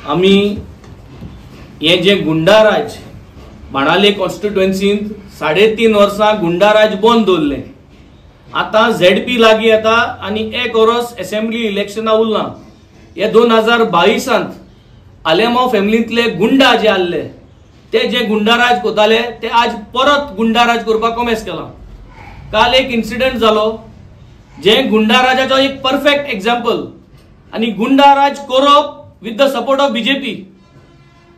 आमी हे जे गुंडाराज बाणाले कॉन्स्टिट्युएन्सींत 3.5 वर्सां गुंडाराज बंद दवरले. आता झेडपी लागीं येता आनी 1 वर्स असेंब्ली इलेक्शनां उरलां. हे 2022 आलेमांव फॅमिलींतले गुंडा जे आसले ते जे गुंडाराज कोताले ते आज परत गुंडाराज करपाक कॉमेस केला. काल एक इन्सिडंट जालो जे गुंडाराजाचो एक परफेक्ट एग्जाम्पल. आणि गुंडाराज करप with the support of BJP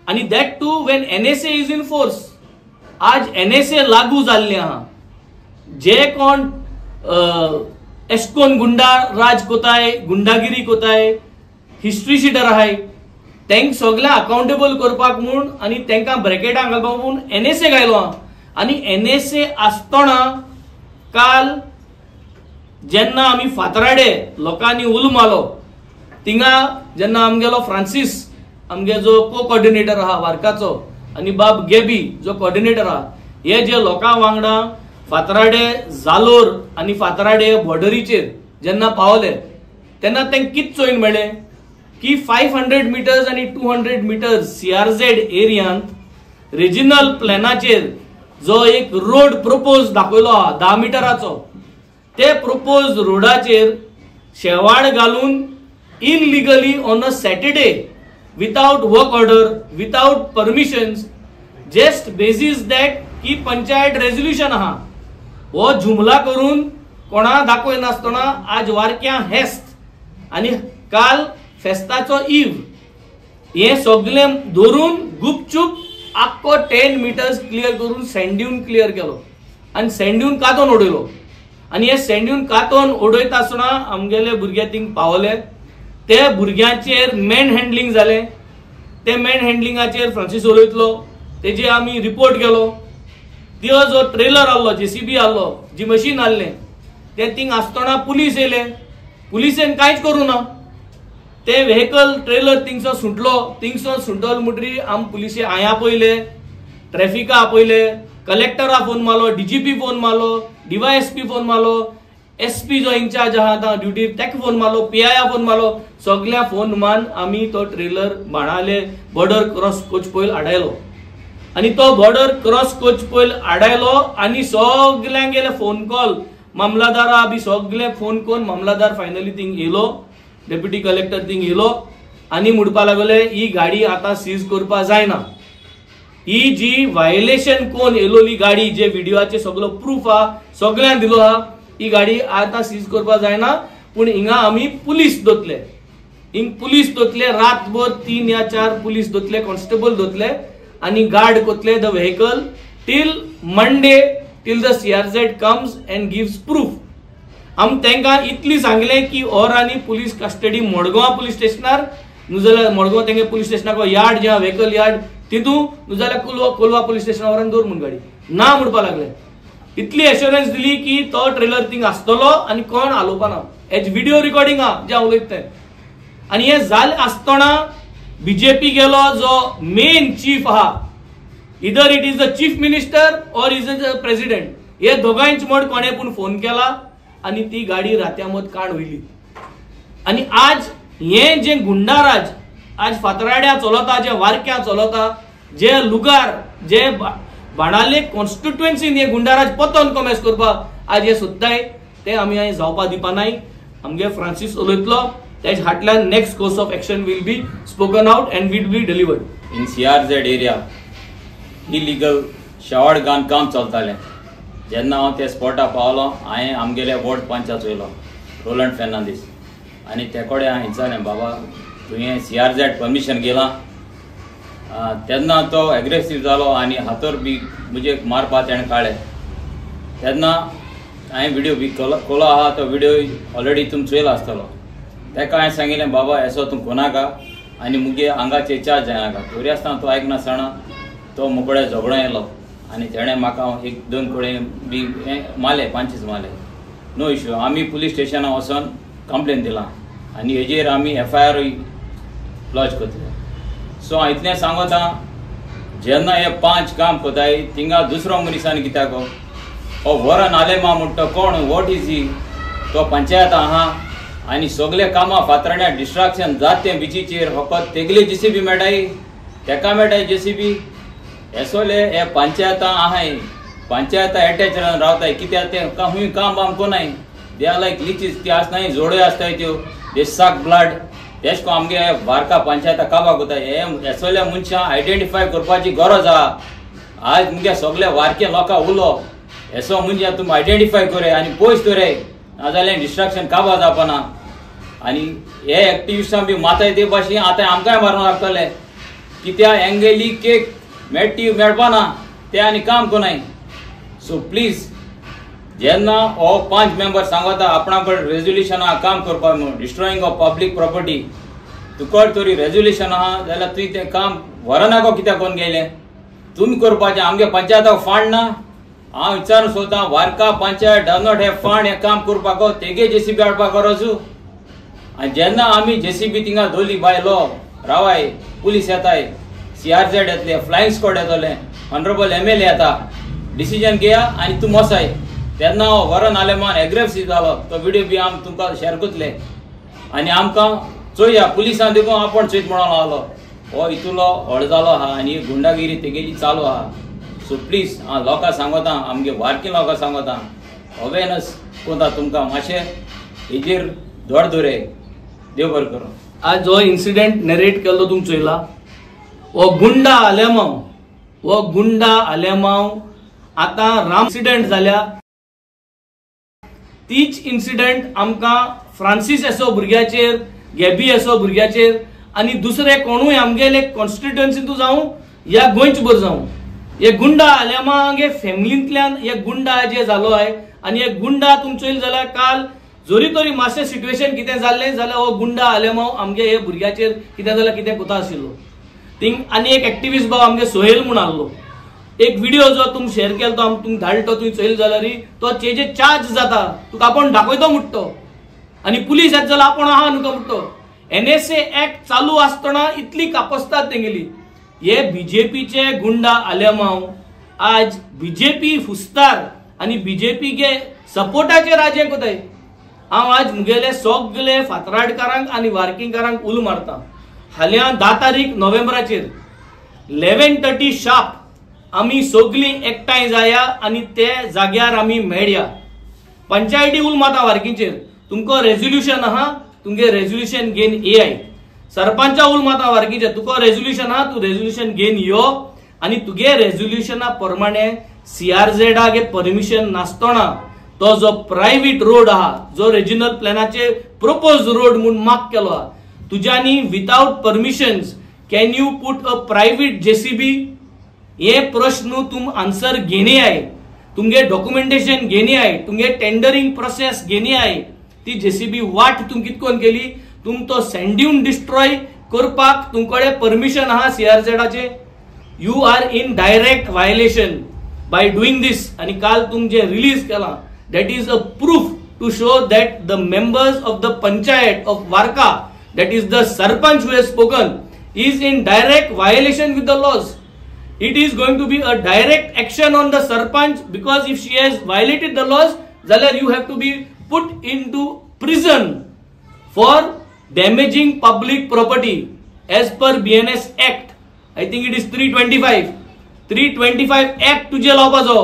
आणि that too when NSA is in force. आज NSA लागू जाल्ले आहा. जे कोण एशकोन गुंडा राज कोताय, गुंडागिरी कोताय, हिस्ट्री शीटर आहाय, तेंक सगळ्या अकाउंटेबल करपाक म्हूण आनी तेंकां ब्रॅकेटां घालपाक म्हूण NSA घायलो आहा. आनी NSA आसतना काल जेन्ना आमी फातराडे लोकांनी उलो मारलो थिंगा जेन्ना आमगेलो फ्रांसीस आमगे जो को-कॉर्डिनेटर आहा वार्काचो आनी बाब गेबी जो कॉर्डिनेटर आहा, हे जे लोकां वांगडा फातराडे जालोर आनी फातराडे बॉर्डरीचेर जेन्ना पावले तेन्ना तेंक कित चोयन मेळ्ळें की 500 मिटर्स आनी 200 मिटर्स CRZ एरियांत रिजनल प्लॅनाचेर जो एक रोड प्रपोज दाखयलो आहा 10 मिटराचो, ते प्रपोज रोडाचेर शेवाड घालून illegally on a Saturday without work order, without permissions, just basis that की पंचायत रेझोल्युशन आहा, हो जुमला करून कोणा दाखय नासतना आज वारक्यां हेस्त आनी काल फेस्ताचो ईव हे सगळे धरून गुपचूप आख्खो 10 मिटर्स क्लियर करून सँड्यून क्लियर केलो आनी सँड्यून कातोन उडयलो. आनी हे सँड्यून कातोन उडयता आसतना आमगेले भुरगे थिंग पावले. ते भुरग्यांचेर मॅन हँडलिंग जालें. ते मॅन हँडलिंगाचेर फ्रांसीस उलयतलो, तेजे आमी रिपोर्ट केलो. तो जो ट्रेलर आहलो, JCB आहलो, जी मशीन आहलें ते थिंग आसतना पुलीस येयले. पुलिसेन कांयच करूं ना. ते व्हेकल ट्रेलर थिंगसो सुटलो. थिंगसो सुटल म्हणटरी आम पुलिसे हांया पयले, ट्रॅफिका आपयले, कलेक्टरा फोन मारलो, DGP फोन मारलो, DYSP फोन मारलो, SP जो इंचार्ज आहा आतां ड्युटी तेका फोन मारलो, PI फोन मारलो. सगळ्या फोन मान आमी तो ट्रेलर बाणाले बॉर्डर क्रॉस कोच पयल हाडायलो. आनी तो बॉर्डर क्रॉस कोच पयल हाडायलो आनी सगळ्यांक गेले फोन कॉल. मामलादारा बी सगळे फोन करून मामलादार फायनली थिंग येयलो, डेप्युटी कलेक्टर थिंग येयलो आनी म्हणपा लागले ही गाडी आतां सीज करपा जायना. ही जी वायलेशन कोण येयलोली गाडी जे व्हिडिओचे सगळो प्रूफ आहा सगळ्यांक दिलो आहा, ही गाडी आतां सीज करपा जायना. पूण हिंगा आमी पुलीस दोतले. हिंग पुलीस दोतले रातभर 3 या 4 पुलीस दोतले, कॉन्स्टेबल दोतले आनी गार्ड कोतले the vehicle till Monday, till the CRZ comes and gives proof. आम तेंकां इतली सांगले की और आनी पुलीस कस्टडी मडगांव पुलीस स्टेशनार न्हू जाल्यार मडगांव तेंगे पुलीस स्टेशनाक यार्ड जे व्हेकल यार्ड तितू न्हू जाल्यार कोलवा पुलीस स्टेशनार व्हरून दवर म्हूण गाडी ना म्हणपा लागले. इतली एश्युरन्स दिली की तो ट्रेलर थिंग आसतलो आनी कोण हालोवपाना. हेच व्हिडिओ रिकॉर्डिंग आहा जे उलयता ते. आनी हे जाले आसतना BJP गेलो जो मेन चीफ आहा, इधर it is the chief minister और इज द प्रेसिडेंट, हे दोगांयच मड कोणे पूण फोन केला आनी ती गाडी रात्यामत काण वयली. आनी आज हे जे गुंडाराज आज फातराड्या चलता, जे वारक्या चलता, जे लुगार जे बाणाले कॉन्स्टिट्युएन्सीन हे गुंडाराज पतन कॉमेस करपा आज हे सोदताय ते आमी हांगा जावपा दिवपानाय. आमगे फ्रांसीस उलयतलो, तेज फाटल्यान next course of action will be spoken out and will be delivered. In CRZ area illegal शेवाड बांदकाम चलतालें. जेन्ना हांव त्या स्पॉटार पावलो हांवें आमगेले वॉर्ड पंचाक चोयलो रोलंड फेर्नांदीस आनी ते कडेन हांवें विचारलें बाबा तुवें CRZ परमिशन घेलां. तेन्ना तो एग्रेसीव जालो आनी हातोर बी म्हणजे मारपा तेणें काडले. तेन्ना हांवें व्हिडिओ बी कोलो आहा तो व्हिडिओ ऑलरेडी तुमी चोयलो आसतलो. तेका हांवें सांगिल्लें बाबा एसो तूं कोनाका आनी मुगे आंगाचेर चार्ज जायनाका. तरी आसतना तो आयकनासतना तो मुकडे झगडो येयलो आनी तेणें म्हाका 1-2 कडेन बी मारले, पांचीस मारले. No issue. आमी पुलीस स्टेशनार वचोन कंप्लेन दिलां आनी हेजेर आमी FIR लॉज करतले. सो हांव इतलें सांगता जेन्ना हे 5 काम कोताय थिंगा दुसरो मनीसान कित्याक हो वरन आले मा म्हणटा कोण वॉट इज ही तो पंचायत आहा आणि सगळे कामां फातरण्या डिस्ट्रॅक्शन जात ते बिचीचेर फकत तेगले JCB मेळटाय, तेका मेळटाय JCB. एसोले हे पंचायतां आहाय, पंचायतां एटॅच रावताय, कित्याक ते खूंय काम बाम कोनाय. दे आर लायक लिचीस, ती आसनाय जोड्यो आसताय त्यो, दे साक ब्लड. तेश को आमगे बारका पंचायतां काबाक वताय. हे एसोल्या मनशां आयडेंटिफाय करपाची गरज आहा. आज मुगे सगळे वारके लोकां उलो एसो म्हणजे तुम आयडेंटिफाय करे आनी पयस दवरे, नाजाल्यार डिस्ट्रॅक्शन काबार जावपाना. आनी हे एक्टिविस्टां बी माताय ते भाशेन आतां आमकांय मारूंक लागतले, कित्याक एंगेली केक मेळटी मेळपाना ते आनी काम कोनाय. सो प्लीज जेन्ना हो 5 मेंबर सांगता आपणा कडेन रेजोल्युशना काम करपा म्हणून डिस्ट्रॉयिंग ऑफ पब्लीक प्रॉपर्टी, तुकड तरी रेजोल्युशन आहा जाल्यार तुवें तें काम व्हरनाको कित्याक कोण गेलें. तुमी करपाचें, आमगे पंचायताक फंड ना. हांव विचारून सोदतां, वारका panchayat does not have fund हे काम करपाक, तेगे JCB हाडपाक गरजू. आनी जेन्ना आमी JCB थिंगा दवरली बाय लो रावाय, पुलीस येताय, CRZ येतले, फ्लायिंग स्क्वॉड येतले, ऑनरेबल MLA येता, डिसिजन घेया आनी तूं मोसाय. तेन्ना हो वरण आलेमान एग्रेसिव्ह जालो, तो व्हिडिओ बी आम तुमकां शेअर करतले. आनी आमकां चोया पुलिसांक देखून आपण चोयत म्हणून लागलो. हो इतुलो व्हड जालो आहा आनी गुंडागिरी तेगेली चालू आहा. सो प्लीज हांव लोकांक सांगता, आमगे वारकी लोकांक सांगता, अवेरनस कोता तुमकां मातशें हेजेर धोड दवरे. देव बरें करूं. आज जो इन्सिडेंट नरेट केल्लो तुमी चोयला, वो गुंडा आलेमांव, वो गुंडा आलेमांव आतां राम इन्सिडेंट जाल्या. तीच इन्सिडेंट आमकां फ्रांसीस एसो भुरग्याचेर, गॅबी एसो भुरग्याचेर आनी दुसरे कोणूय आमगेले कॉन्स्टिट्युएन्सींतू जावं या गोंयच भर जावं, हे गुंडा आलेमांगे फॅमिलींतल्यान हे गुंडा जे जालो आहे. आनी हे गुंडा तुमी चोयले जाल्यार काल जोरी तोरी मातशें सिट्युएशन कितें जाल्लें जाल्यार हो गुंडा आलेमांव आमगे हे भुरग्याचेर कितें जाल्यार कितें कोता आशिल्लो. थिंग आनी एक एक्टिविस्ट भाव आमगे सोहेल म्हूण आहलो. एक व्हिडिओ जो तुमी शेअर केलो तो तुमी धाडलो, तुमी चोयलो जाल्यार तो तेजे चार्ज जाता, तुका आपण दाखयतो म्हणटो आनी पुलीस येत जाल्यार आपण आहा न्हू म्हणटो. NSA एक्ट चालू आसतना इतली कापसतात तेंगेली. हे BJPचे गुंडा आलेमांव आज BJP फुस्तार आनी BJP गे सपोर्टाचेर राजे कोताय. हांव आज मुगेले सगळे फातराडकारांक आनी वार्किंगकारांक उलो मारता. हाल्या 10 तारीख नोव्हेंबराचेर 11:30 शार्प आमी सगळीं एकठांय जाया आनी ते जाग्यार आमी मेळया. पंचायती उल माता वार्किंगचेर तुमको रेझोल्युशन आहा, तुमगे रेझोल्युशन घेवन येयाय. सरपंचा उल माता वार्किंगचेर तुका रेझोल्युशन आहा, तू रेझोल्युशन घेवन यो आनी तुगे रेझोल्युशना प्रमाणे CRZ गे परमिशन नासतना तो जो प्रायव्हेट रोड आहा, जो रिजनल प्लॅनाचे प्रोपोज रोड म्हणून मार्क केलो आहा, तुज्यांनी without permissions can you put a private JCB. हे प्रश्न तुम आन्सर घेणे आहे, तुमगे डॉक्युमेंटेशन घेणे आहे, तुमगे टेंडरिंग प्रोसेस घेणे आहे. ती JCB वाट तुम कितकोन केली, तुम तो सँड्यून डिस्ट्रॉय करपाक तुमकडे परमिशन आहा CRZ चे. You are in direct violation by doing this. आणि काल तुम जे रिलीज केला, that is a proof to show that the members of the panchayat of Warka, that is the sarpanch who has spoken, is in direct violation with the laws. It is going to be a direct action on the sarpanch, because if she has violated the laws, then you have to be put into prison for damaging public property as per BNS Act. I think it is 325 Act तुझे लावपाचो.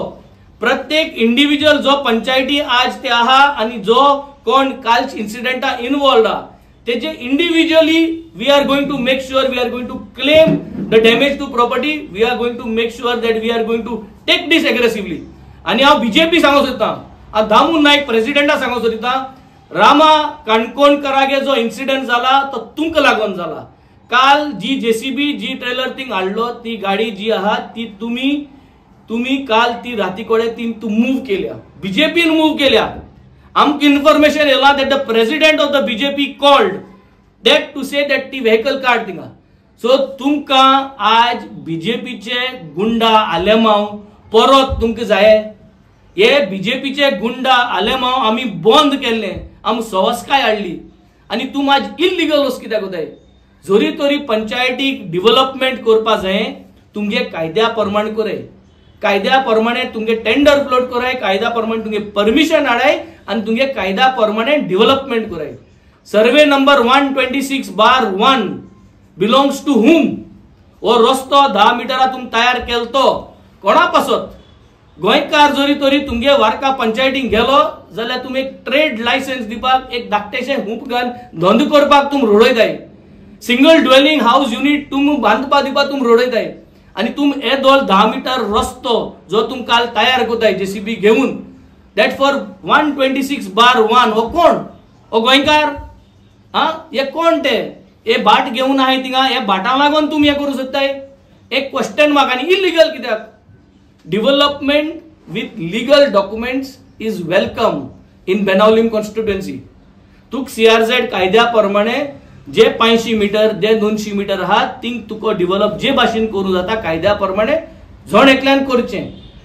प्रत्येक individual जो पंचायती आज ते आहा आणि जो कोण काल इन्सिडेंटा इन्वॉल्व आहा, तेजे individually we are going to make sure we are going to claim the damage to property. We are going to make sure that we are going to take this aggressively. आणि हांव BJP सांगू सोदतां, हांव दामू नायक प्रेसिडेंटा सांगू सोदतां, रामा काणकोणकरागे जो incident जाला तो तुमकां लागून जाला. काल जी JCB जी ट्रेलर थिंग हाडलो, ती गाडी जी आहा ती तुम्ही काल ती रातीकडे ती मूव केल्या, BJP मूव केल्या. आमक इन्फॉर्मेशन येला that the president of the BJP called that to say that ती व्हेकल कार्ड थिंगा. सो तुमकां आज BJPचे गुंडा आलेमांव परत तुमकां जाय. हे BJPचे गुंडा आलेमांव आमी बंद केल्ले, आमी सवस्काय हाडली आनी तूं आज इल्लिगल वस कित्याक कोताय. जोरी तोरी पंचायतीक डेव्हलपमेंट करपा जाय, तुमगे कायद्या प्रमाणे कराय, कायद्या प्रमाणे तुमगे टेंडर फ्लोट कराय, कायद्या प्रमाणे तुमगे परमिशन हाडाय आणि तुमगे कायद्या प्रमाणे डेव्हलपमेंट कराय. Survey number 126/1 belongs to whom? हो रस्तो 10 मिटरातून तयार केलतो कोणा पासत? गोंयकार जरी तरी तुमगे वारका पंचायतीक गेलो जाल्यार तुम एक ट्रेड लायसन्स दिवपाक एक धाकटेशें हुंप घाल धंदो करपाक तुम रोडयताय. सिंगल ड्वेलिंग हाऊस युनिट तुम बांधपा दिवपाक तुम रोडयताय आणि तुम येदोल 10 मीटर रस्तो जो तुम काल तयार करताय जेसीबी घेऊन दॅट फॉर 126/1 हो कोण? हो गोंयकार? हे कोण ते? हे बाट घेऊन आहे थिंगा हे बाटा लागून तुम हे करू शकताय? एक क्वेश्चन म्हाका आनी इलिगल कित्याक? Development with legal documents is welcome in Benaulim constituency. तुक CRZ कायद्या प्रमाणे जे 500 मीटर जे 200 मीटर आहात थिंग तुका डेव्हलप जे भाशेन करू जाता कायद्या प्रमाणे झोण एकल्यान करचें,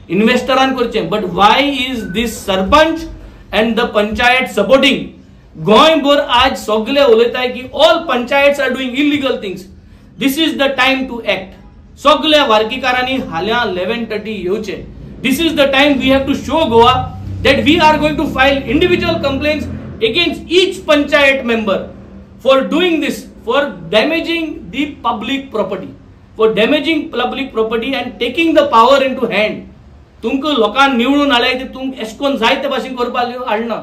इन्व्हेस्टरान करचें. But why is this sarpanch and the panchayat supporting? गोंयभर आज सगळे उलयताय की all panchayats are doing illegal things. This is the time to act. सगळ्या वार्कीकारांनी हाल्या 11:30 येवचे. This is the time we have to show Goa that we are going to file individual complaints against each panchayat member for doing this, for damaging the public property and taking the power into hand. तुमक लोकांक निवडून हाडले ते तुम एशकोन जायते भाशेन करपाक हाडना.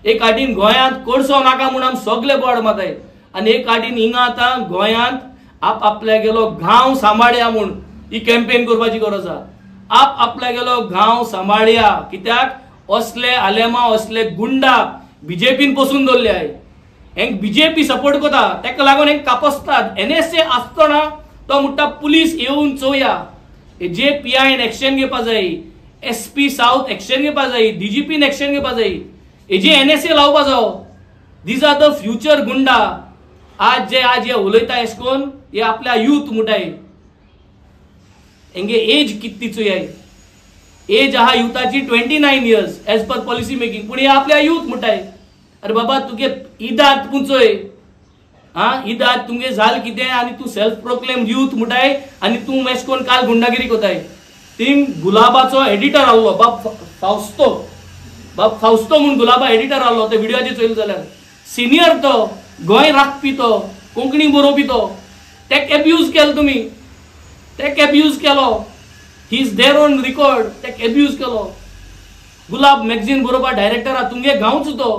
एक आटीन गोंयांत कोळसो नाका म्हणून आमी सगळे बोर्ड माताय आनी एक आटीन हिंगा आतां गोंयांत आपल्या गेलो गांव सांबाळया म्हूण ही कॅम्पेन करपाची गरज आसा. आपल्या गेलो गांव सांबाळया कित्याक असले आलेमा असले गुंडा बीजेपीन पसून दवरले आहे. हेंक बीजेपी सपोर्ट करता तेका लागून हेंक कापसतात. NSA आसतना तो म्हणटा पुलीस येऊन चोवया. जे PIन एक्शन घेवपा जाय, SP साउथ एक्शन घेवपा जाय, DGPन एक्शन घेवपा जाय, जे NSA लावपा जावो. दीज आर द फ्युचर गुंडा. आज हे उलयता एशकोन हे आपल्या यूथ मुटाय. हेंगे एज कितलीचो आहे? एज आहा युथाची 29 years as per policy making. पण हे आपल्या यूथ मुटाय. अरे बाबा तुगे ईदात पुंचोय. ईदात तुमगे झाल कितें आनी तू सेल्फ प्रोक्लेम यूथ मुटाय आनी तू मेशकोन काल गुंडागिरी कोताय. थिंग गुलाबाचो एडिटर आहलो बाप फावस्तो म्हणून गुलाबा एडिटर आहलो ते व्हिडिओचे चोयले जाल्यार. सिनियर तो गोंय राखपी तो कोंकणी बरोवपी तो तेक एब्यूज केलो तुमी. तेक एब्यूज केलो. He is there on record. तेक एब्यूज केलो. गुलाब मॅगझीन बरोवपा डायरेक्टर तुमगे गांवचो तो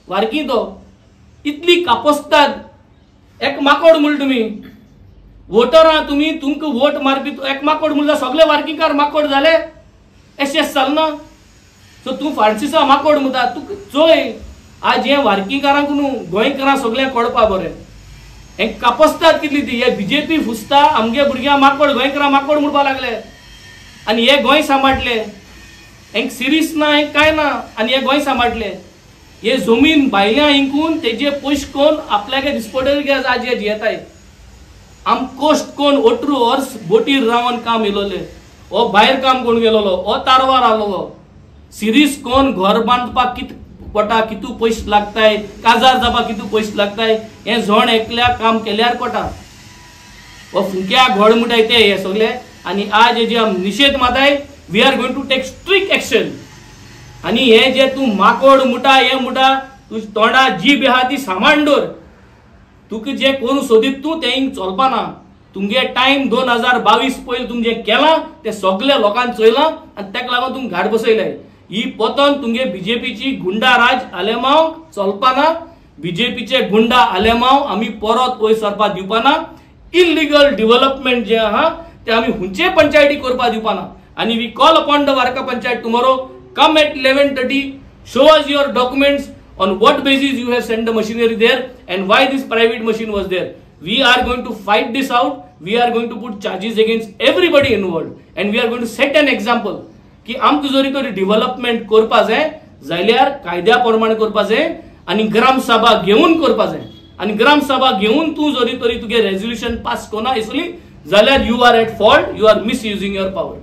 वारकी तो. इतली कापसतात. एक माकोड म्हूण तुमी वोटर आहा तुमी तुमकां वोट मारपी एक माकोड म्हणल्यार सगळे वारकीकार माकोड जाले. एशें चलना. सो तूं फ्रांसिसा माकोड म्हणटा तू चोय. आज हे वारकीकारांक न्हू गोंयकारांक सगळ्यांक कळपा बरें. हें कापसतात कितली ती. हे बीजेपी फुसता आमगे भुरग्यां माकोड गोंयकारां माकोड म्हणपा लागले आनी हे गोंय सांबाळटले. हेंक सिरीस ना हें कांय ना आनी हे गोंय सांबाळटले. हे जमीन भायल्या इंकून तेजे पयशे कोण आपल्यागे दिसपटेर आज हे जियेताय. आम कोस्ट कोण ओटरू वर्स बोटीर रावन काम येयलोले. हो भायर काम कोण गेलोलो. हो तारवार आलोलो. सिरीस कोण घर बांदपाक कित कोटा कितू पयशे लागताय, काजार जावपाक कितू पयशे लागताय हे झोण एकल्या काम केल्यार कोटा. हो फुंक्या घोड मुटाय ते हे सगळे आनी आज जे आम निषेध माताय we are going to take strict action. आनी हे जे तू माकोड मुटा हे मुटा तू तोंडा जीब आहा ती सांबाळून दवर. तुका जे करू सोदीत तू ते चलपाना. तुमगे टाइम 2022 पयलीं तुम जे केलां ते सगळे लोकांक चोयलां आनी तेका लागून तुम घाट बसयलाय. ही पोतन तुमगे बीजेपीची गुंडा राज आलेमाव चलपाना. बीजेपीचे गुंडा आलेमाव आमी परत वयर सरपा दिवपाना. इलिगल डेव्हलपमेंट जे आहा ते आमी हुंचे पंचायती करपा दिवपाना. आनी we call upon the Varca panchayat tomorrow come at 11:30 show us your documents on what basis you have sent the machinery there and why this private machine was there. We are going to fight this out. We are going to put charges against everybody involved and we are going to set an example की आमकां जरी तरी development करपा जाय जाल्यार कायद्या प्रमाणे करपा जाय आनी ग्राम सभा घेवन करपा जाय. आनी ग्राम सभा घेवन तू जरी तरी तुगे रेजोल्यूशन पास कोना इसली जाल्यार you are at fault. You are misusing your power.